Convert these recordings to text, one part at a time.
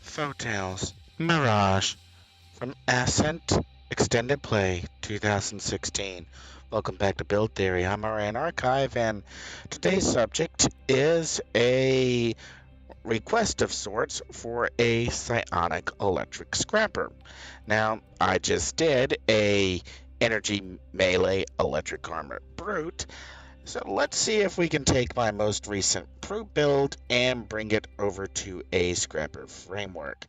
Photos Mirage from Ascent Extended Play 2016. Welcome back to Build Theory. I'm Aurian Archive, and today's subject is a request of sorts for a psionic electric scrapper. Now, I just did a energy melee electric armor brute, so let's see if we can take my most recent brute build and bring it over to a scrapper framework.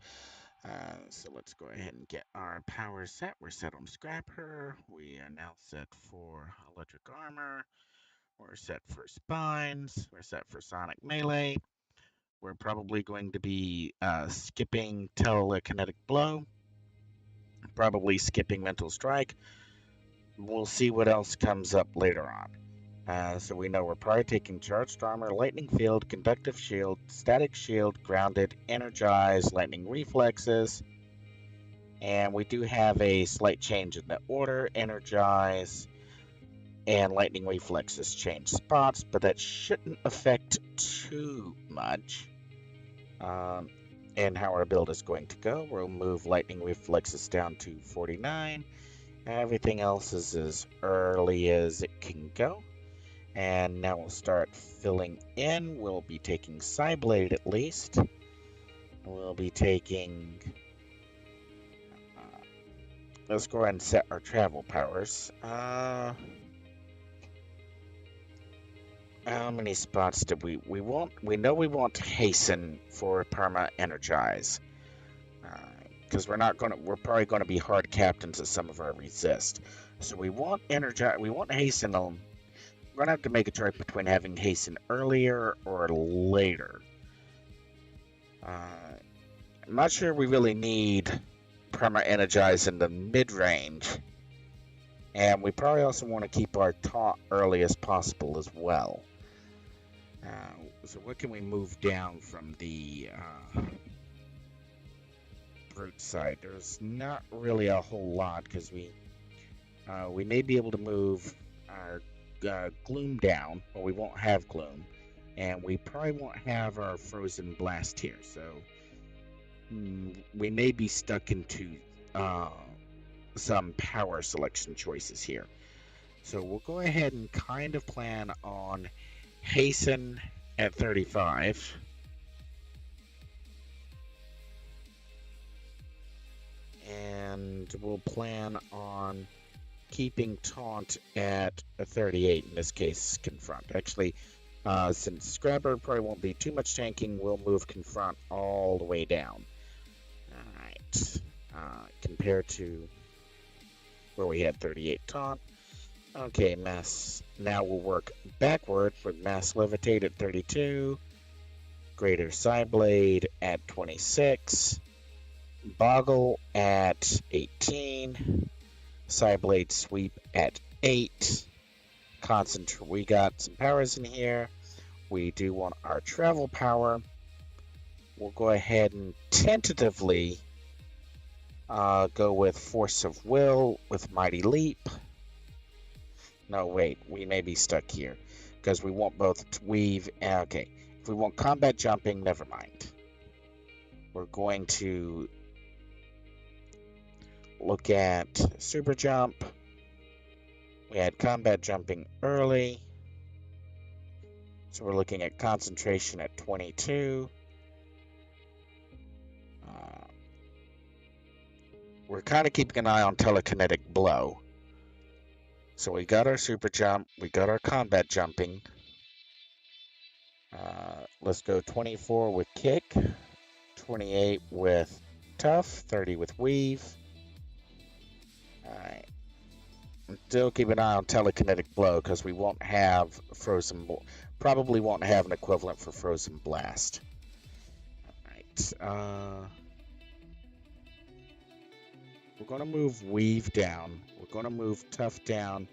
So let's go ahead and get our power set. We're set on Scrapper. We are now set for Electric Armor. We're set for Spines. We're set for Sonic Melee. We're probably going to be skipping Telekinetic Blow. Probably skipping Mental Strike. We'll see what else comes up later on. So we know we're probably taking Charged Armor, Lightning Field, Conductive Shield, Static Shield, Grounded, Energize, Lightning Reflexes. And we do have a slight change in the order. Energize and Lightning Reflexes change spots, but that shouldn't affect too much in how our build is going to go. We'll move Lightning Reflexes down to 49. Everything else is as early as it can go. And now we'll start filling in. We'll be taking Psyblade at least. We'll be taking... let's go ahead and set our travel powers. How many spots did we want? We know we want Hasten for Perma Energize. Because we're probably gonna be hard captains of some of our resist. So we want Hasten on. We're gonna have to make a choice between having Hasten earlier or later. I'm not sure we really need Perma Energize in the mid-range. And we probably also want to keep our taunt early as possible as well. So what can we move down from the brute side? There's not really a whole lot because we may be able to move our Gloom down, but we won't have Gloom. And we probably won't have our Frozen Blast here, so we may be stuck into some power selection choices here. So we'll go ahead and kind of plan on Hasten at 35. And we'll plan on keeping Taunt at a 38, in this case, Confront. Actually, since Scrapper probably won't be too much tanking, we'll move Confront all the way down. Alright. Compared to where we had 38 Taunt. Okay, Mass. Now we'll work backward with Mass Levitate at 32. Greater Psyblade at 26. Boggle at 18. Psyblade Sweep at 8. Concentrate. We got some powers in here. We do want our travel power. We'll go ahead and tentatively go with Force of Will with Mighty Leap. No, wait. We may be stuck here because we want both Weave and... Okay. If we want Combat Jumping, never mind. We're going to look at Super Jump. We had Combat Jumping early. So we're looking at Concentration at 22. We're kind of keeping an eye on Telekinetic Blow. So we got our Super Jump. We got our Combat Jumping. Let's go 24 with Kick. 28 with Tough. 30 with Weave. Alright. Still keep an eye on Telekinetic Blow because we won't have probably won't have an equivalent for Frozen Blast. Alright. We're going to move Weave down. We're going to move Tough down.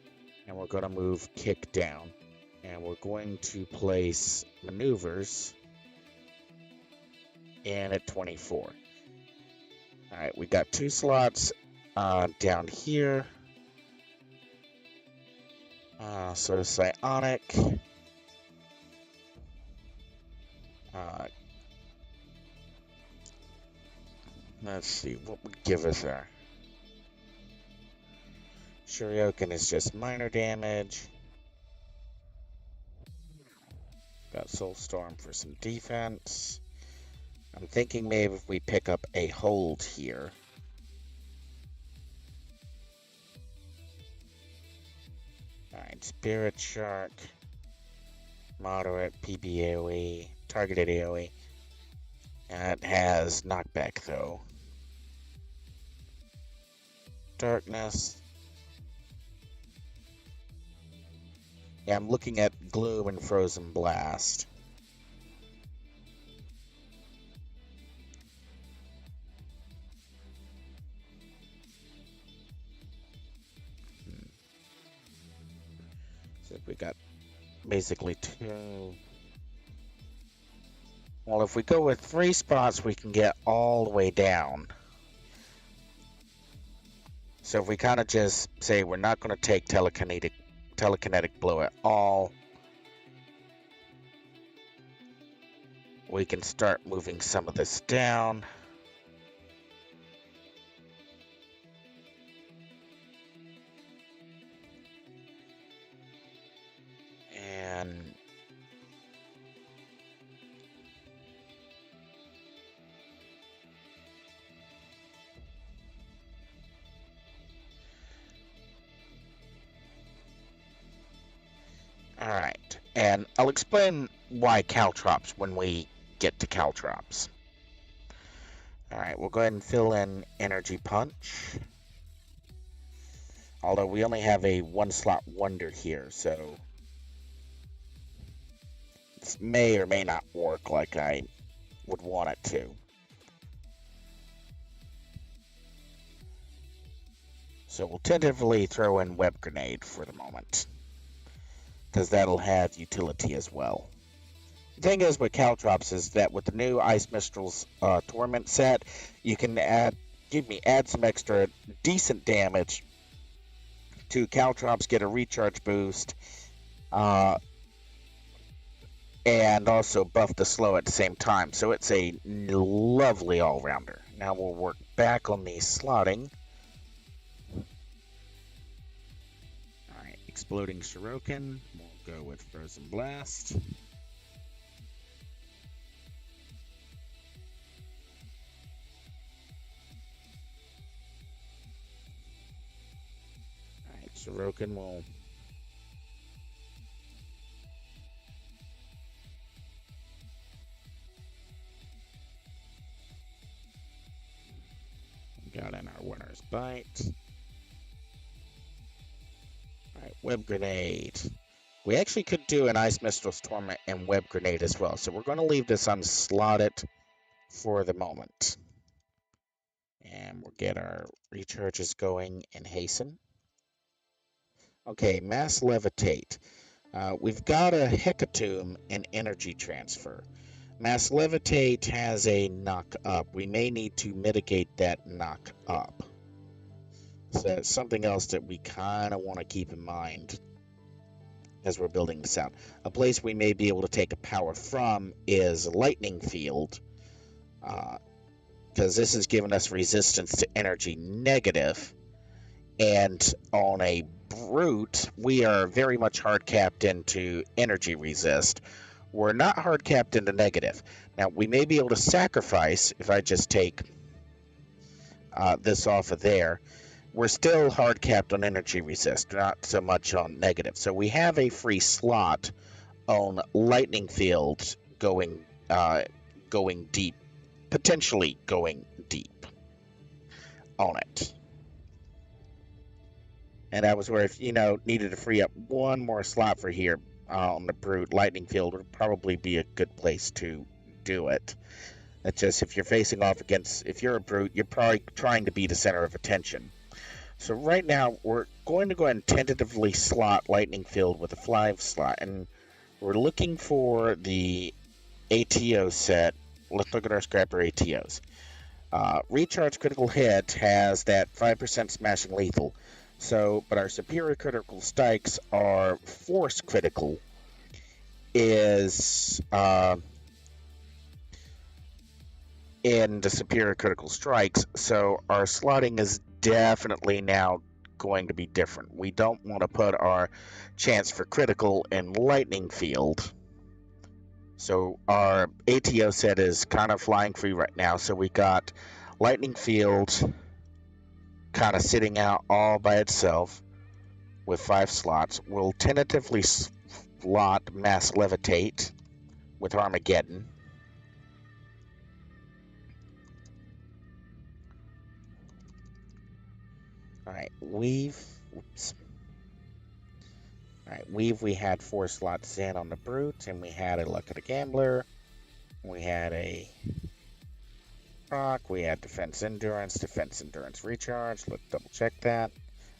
And we're going to move Kick down. And we're going to place Maneuvers in at 24. Alright, we got 2 slots down here. So Psionic. Let's see, what would give us our... Shurioken is just minor damage. Got Soulstorm for some defense. I'm thinking maybe if we pick up a hold here. Alright, Spirit Shark. Moderate PB AoE. Targeted AoE. And it has knockback though. Darkness. Yeah, I'm looking at Gloom and Frozen Blast. So we got basically 2. Well, if we go with 3 spots, we can get all the way down. So if we kind of just say we're not going to take telekinetic blow at all, we can start moving some of this down. And all right, and I'll explain why Caltrops when we get to Caltrops. All right, we'll go ahead and fill in Energy Punch. Although we only have a 1-slot Wonder here, so this may or may not work like I would want it to. So we'll tentatively throw in Web Grenade for the moment, because that'll have utility as well. The thing is with Caltrops is that with the new Ice Mistral's Torment set, you can add some extra decent damage to Caltrops, get a recharge boost, and also buff the slow at the same time. So it's a lovely all-rounder. Now we'll work back on the slotting. Alright, Exploding Shuriken. We'll go with Frozen Blast. Alright, Shuriken will... Got in our Winner's Bite. Alright, Web Grenade. We actually could do an Ice Mistral's Torment and Web Grenade as well, so we're going to leave this unslotted for the moment. And we'll get our recharges going and hasten. Okay, Mass Levitate. We've got a Hecatomb and Energy Transfer. Mass Levitate has a knock up. We may need to mitigate that knock up. So that's something else that we kind of want to keep in mind as we're building this out. A place we may be able to take a power from is Lightning Field, because this has given us resistance to energy negative, and on a Brute, we are very much hard capped into energy resist. We're not hard capped into negative. Now, we may be able to sacrifice, if I just take this off of there, we're still hard capped on energy resist, not so much on negative. So we have a free slot on Lightning Field going deep, potentially going deep on it. And that was where, if needed to free up one more slot for here on the Brute, Lightning Field would probably be a good place to do it. That's just if you're facing off against, if you're a Brute, you're probably trying to be the center of attention. So right now, we're going to go ahead and tentatively slot Lightning Field with a 5 slot, and we're looking for the ATO set. Let's look at our Scrapper ATOs. Recharge Critical Hit has that 5% smashing lethal. So, but our superior critical strikes are force critical is in the superior critical strikes, so our slotting is definitely now going to be different. We don't want to put our chance for critical in lightning field. So our ATO set is kind of flying free right now. So we got lightning field kind of sitting out all by itself with 5 slots. We'll tentatively slot mass levitate with Armageddon. All right, weave. Oops. All right, weave. We had 4 slots in on the brute, and we had a luck of the gambler. We had a proc. We had defense endurance recharge. Let's double check that.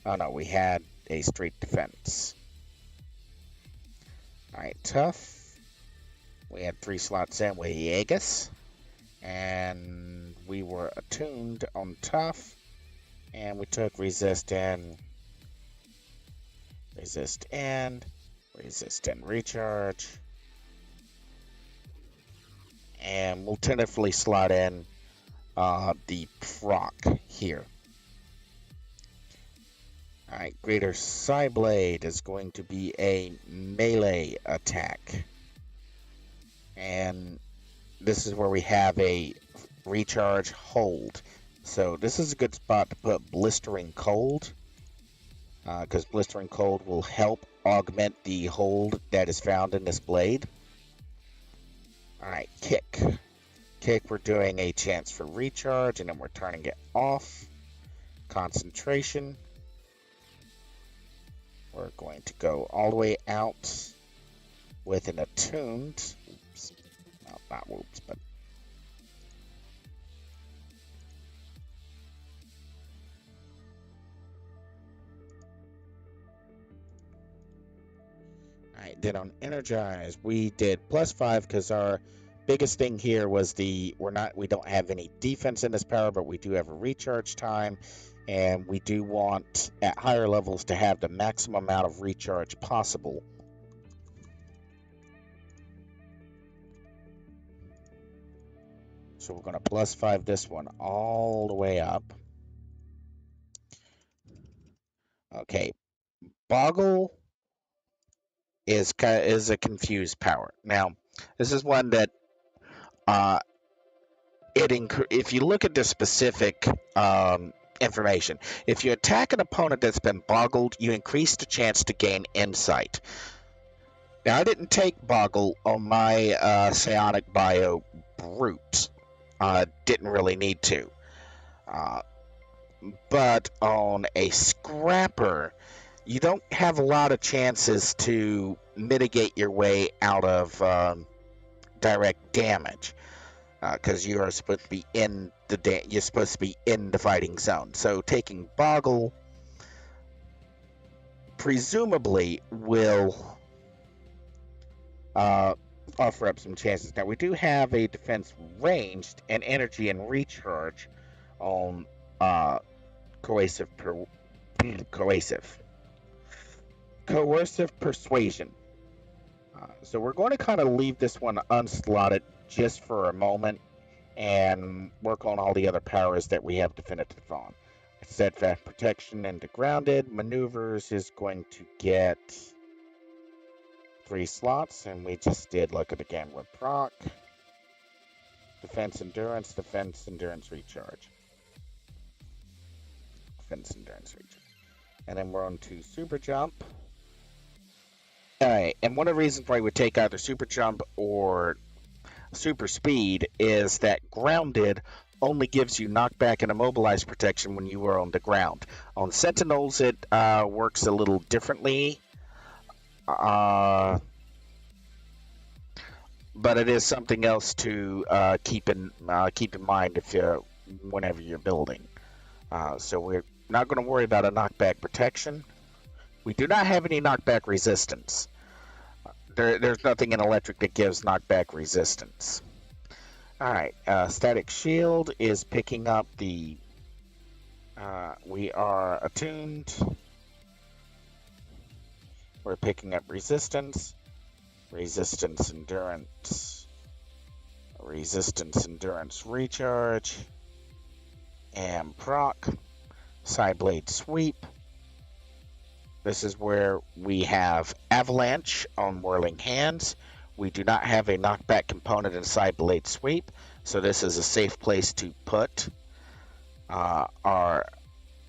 Oh no, we had a straight defense. All right, tough. We had 3 slots in with Aegis, and we were attuned on tough. And we took resist and recharge. And we'll tentatively slot in the proc here. Alright, Greater Psyblade is going to be a melee attack. And this is where we have a recharge hold. So this is a good spot to put Blistering Cold, because Blistering Cold will help augment the hold that is found in this blade. Alright, kick. Kick, we're doing a chance for recharge, and then we're turning it off. Concentration. We're going to go all the way out with an attuned. Oops. Well, not whoops, but Alright, then on Energize, we did +5 because our biggest thing here was we don't have any defense in this power, but we do have a recharge time, and we do want at higher levels to have the maximum amount of recharge possible. So we're going to +5 this one all the way up. Okay, Boggle is a confused power. Now, this is one that if you look at the specific information, if you attack an opponent that's been boggled, you increase the chance to gain insight. Now, I didn't take boggle on my psionic bio brute. Didn't really need to. But on a scrapper, you don't have a lot of chances to mitigate your way out of direct damage, because you are supposed to be in the fighting zone. So taking Boggle presumably will offer up some chances. Now we do have a defense ranged and energy and recharge on coercive persuasion. So we're going to kind of leave this one unslotted just for a moment and work on all the other powers that we have definitive on. Steadfast protection into grounded. Maneuvers is going to get 3 slots, and we just did look at the gambler proc. Defense endurance recharge. And then we're on to super jump. Alright, and one of the reasons why we take either super jump or super speed is that grounded only gives you knockback and immobilized protection when you are on the ground. On sentinels, it works a little differently, but it is something else to keep in mind whenever you're building. So we're not going to worry about a knockback protection. We do not have any knockback resistance. There's nothing in electric that gives knockback resistance. Alright, static shield is picking up the... we are attuned. We're picking up resistance, endurance, Resistance, Endurance, Recharge, and proc. Sideblade Sweep. This is where we have Avalanche on Whirling Hands. We do not have a knockback component in Sideblade Sweep, so this is a safe place to put our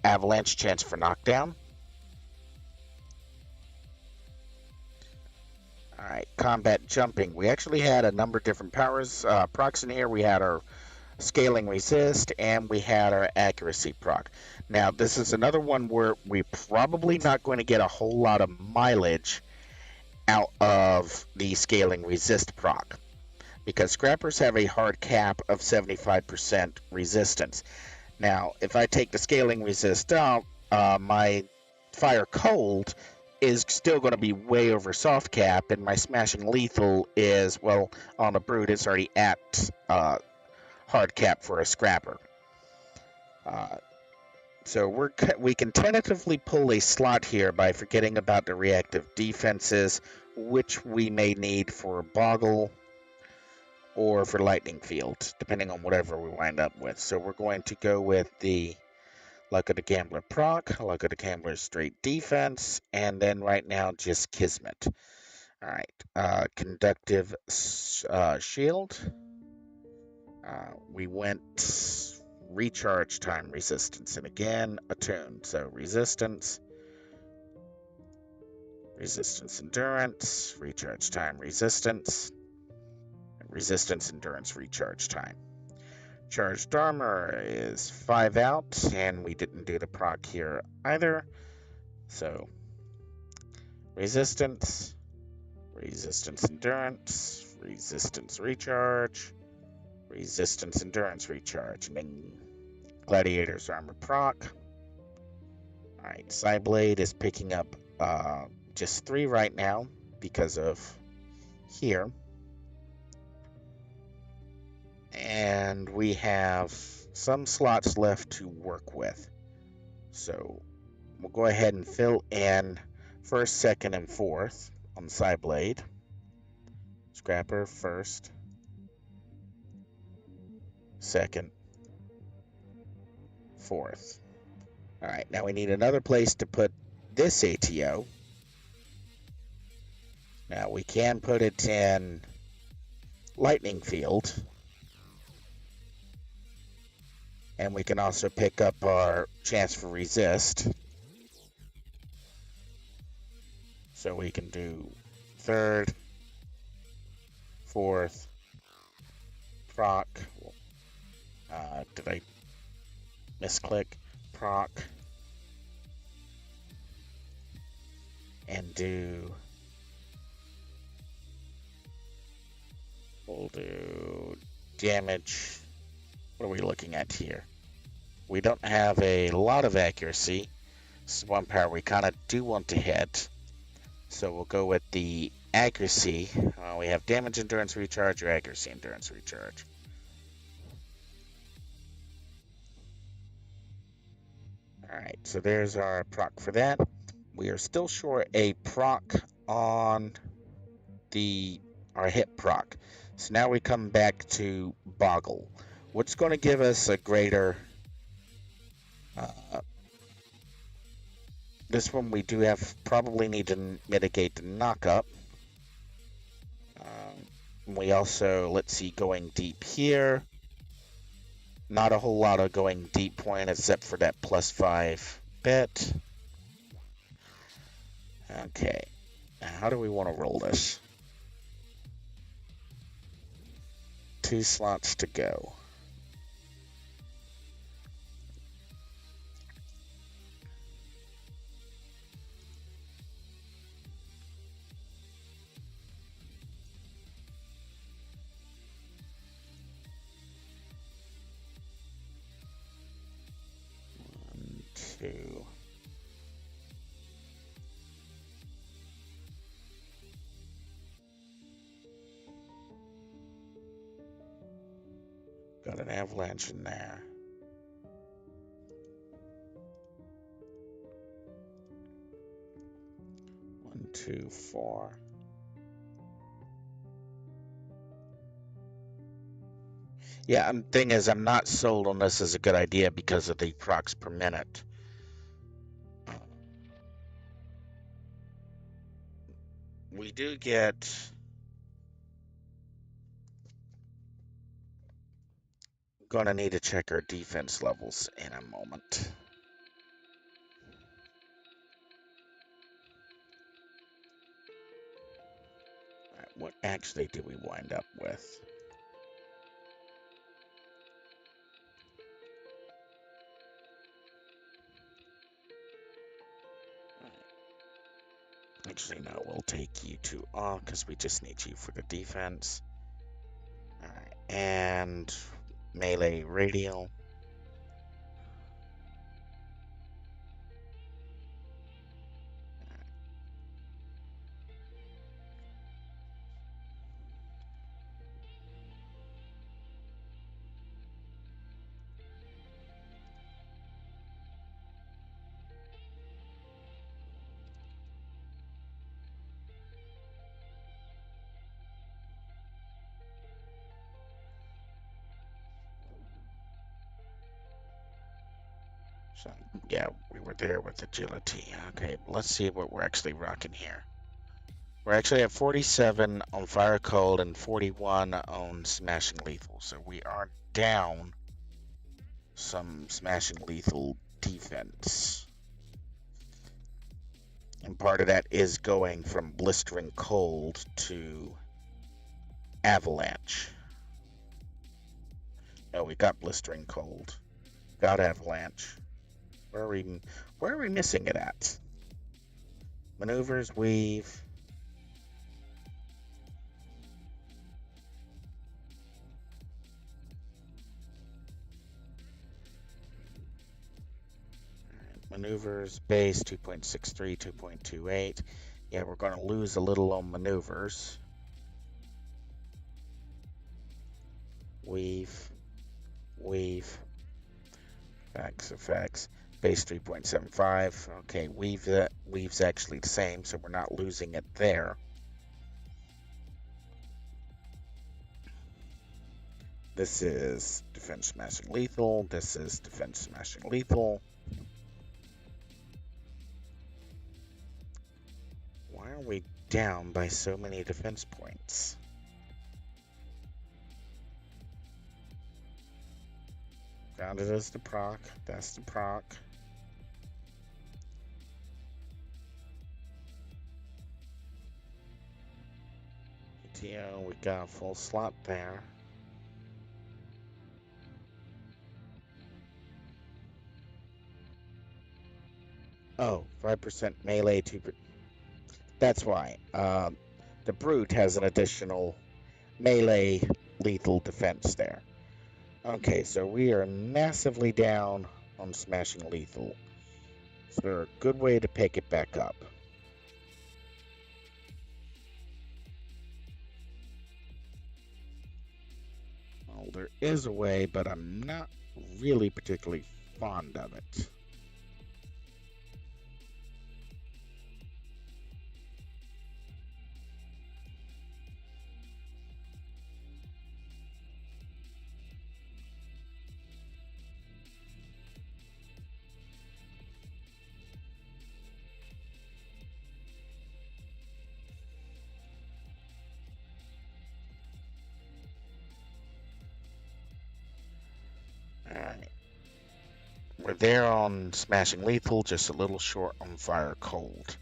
Avalanche chance for knockdown. Alright, combat jumping. We actually had a number of different powers procs in here. We had our scaling resist, and we had our accuracy proc. Now, this is another one where we're probably not going to get a whole lot of mileage out of the scaling resist proc, because scrappers have a hard cap of 75% resistance. Now, if I take the scaling resist out, my fire cold is still going to be way over soft cap, and my smashing lethal is, well, on a brute, it's already at hard cap for a scrapper. So we can tentatively pull a slot here by forgetting about the reactive defenses, which we may need for Boggle or for Lightning Field, depending on whatever we wind up with. So we're going to go with the Luck of the Gambler proc, Luck of the Gambler straight defense, and then right now just Kismet. All right, Conductive Shield. We went recharge time resistance, and again attuned. So resistance endurance, recharge time resistance, resistance endurance recharge time. Charged armor is 5 out, and we didn't do the proc here either. So resistance endurance, resistance recharge, resistance endurance recharge, and then Gladiator's armor proc. Alright, Psyblade is picking up just 3 right now because of here. And we have some slots left to work with. So we'll go ahead and fill in first, second, and fourth on the Psyblade. Scrapper first, second, fourth. Alright, now we need another place to put this ATO. Now we can put it in Lightning Field. And we can also pick up our chance for resist. So we can do third, fourth, proc. Did I misclick? Proc. And we'll do damage. What are we looking at here? We don't have a lot of accuracy. This is one power we kind of do want to hit. So we'll go with the accuracy. We have damage endurance recharge or accuracy endurance recharge. Alright, so there's our proc for that. We are still short a proc on our hit proc. So now we come back to Boggle. What's going to give us a greater... this one we do probably need to mitigate the knock-up. We also, let's see, going deep here. Not a whole lot of going deep point except for that +5 bit. Okay, now how do we want to roll this? 2 slots to go. Two. Got an avalanche in there. One, two, four. Yeah, and thing is, I'm not sold on this as a good idea because of the procs per minute. We do get... Gonna need to check our defense levels in a moment. All right, what actually did we wind up with? Actually, no, we'll take you two off because we just need you for the defense. All right, and melee radial. So, yeah, we were there with agility. Okay, let's see what we're actually rocking here. We're actually at 47 on Fire Cold and 41 on Smashing Lethal. So we are down some Smashing Lethal defense. And part of that is going from Blistering Cold to Avalanche. No, we got Blistering Cold. Got Avalanche. Where are we missing it at? Maneuvers, weave. Maneuvers, base 2.63, 2.28. Yeah, we're going to lose a little on maneuvers. Weave, weave. Effects. Base 3.75. Okay, weave's actually the same, so we're not losing it there. This is Defense Smashing Lethal. This is Defense Smashing Lethal. Why are we down by so many defense points? Found it as the proc. That's the proc. PTO, we got a full slot there. Oh, 5% melee, 2%. That's why. The Brute has an additional melee lethal defense there. Okay, so we are massively down on Smashing Lethal. Is there a good way to pick it back up? Well, there is a way, but I'm not really particularly fond of it. Alright. We're there on Smashing Lethal, just a little short on Fire Cold.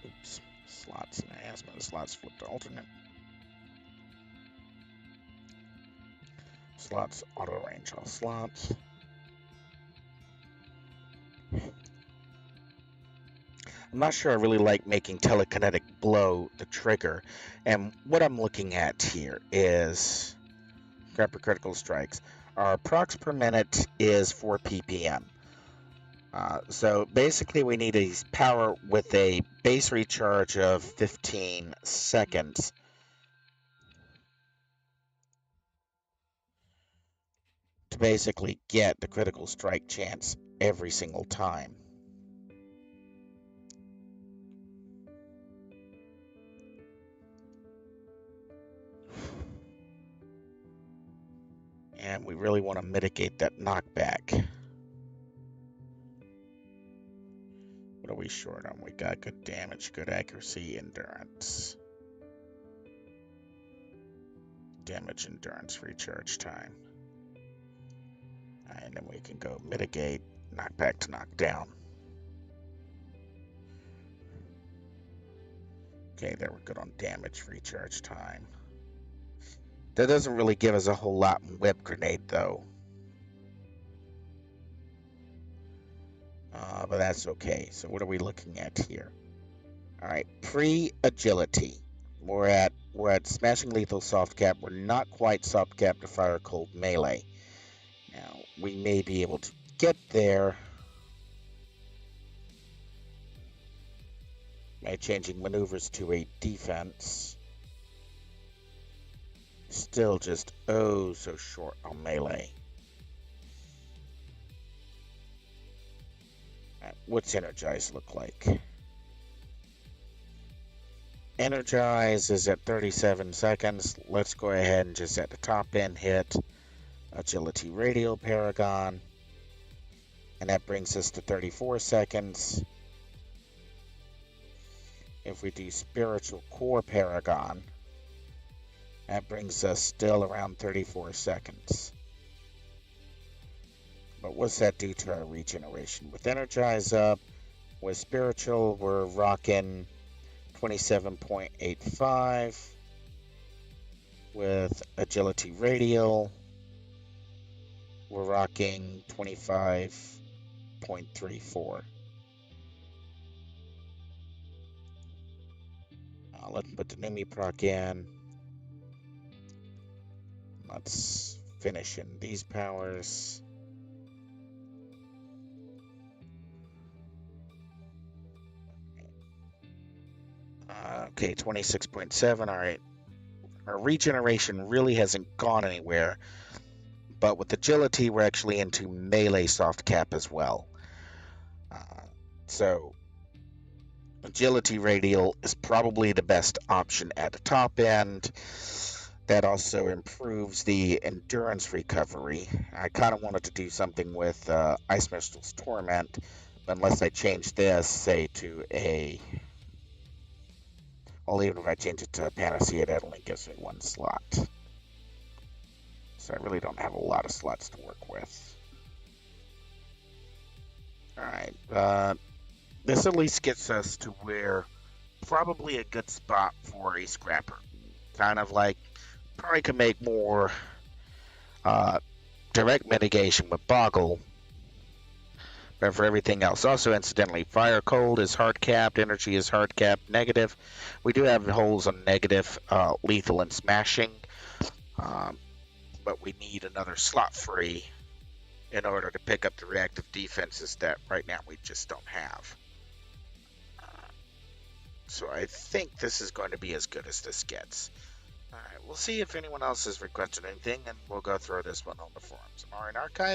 Oops. Slots enhancement. Slots flipped to alternate. Slots auto range all slots. I'm not sure I really like making telekinetic blow the trigger. And what I'm looking at here is grab critical strikes. Our procs per minute is 4 ppm. So basically we need a power with a base recharge of 15 seconds. to basically get the critical strike chance every single time. And we really want to mitigate that knockback. What are we short on? We got good damage, good accuracy, endurance. Damage, endurance, recharge time. And then we can go mitigate, knockback to knockdown. Okay, there we're good on damage, recharge time. That doesn't really give us a whole lot in whip grenade though. But that's okay. So what are we looking at here? All right, pre-agility. We're at smashing lethal soft cap. We're not quite soft cap to fire cold melee. Now we may be able to get there by changing maneuvers to a defense. Still just oh so short on melee. What's Energize look like? Energize is at 37 seconds. Let's go ahead and just at the top end hit Agility Radial Paragon. And that brings us to 34 seconds. If we do Spiritual Core Paragon, that brings us still around 34 seconds. But what's that do to our regeneration? With Energize up, with Spiritual, we're rocking 27.85. With Agility Radial, we're rocking 25.34. Let's put the Numi proc in. Let's finish in these powers. Okay, 26.7. All right. Our regeneration really hasn't gone anywhere. But with agility, we're actually into melee soft cap as well. So agility radial is probably the best option at the top end. That also improves the endurance recovery. I kind of wanted to do something with Ice Mist's Torment, but unless I change this, say, to a... Well, even if I change it to a Panacea, that only gives me one slot. So I really don't have a lot of slots to work with. Alright, this at least gets us to where probably a good spot for a scrapper. Kind of like, probably could make more direct mitigation with Boggle, but for everything else. Also, incidentally, Fire Cold is hard capped, Energy is hard capped, negative. We do have holes on negative, lethal and smashing, but we need another slot free in order to pick up the reactive defenses that right now we just don't have. So I think this is going to be as good as this gets. Alright, we'll see if anyone else has requested anything, and we'll go through this one on the forums. I'm Aurian Archive.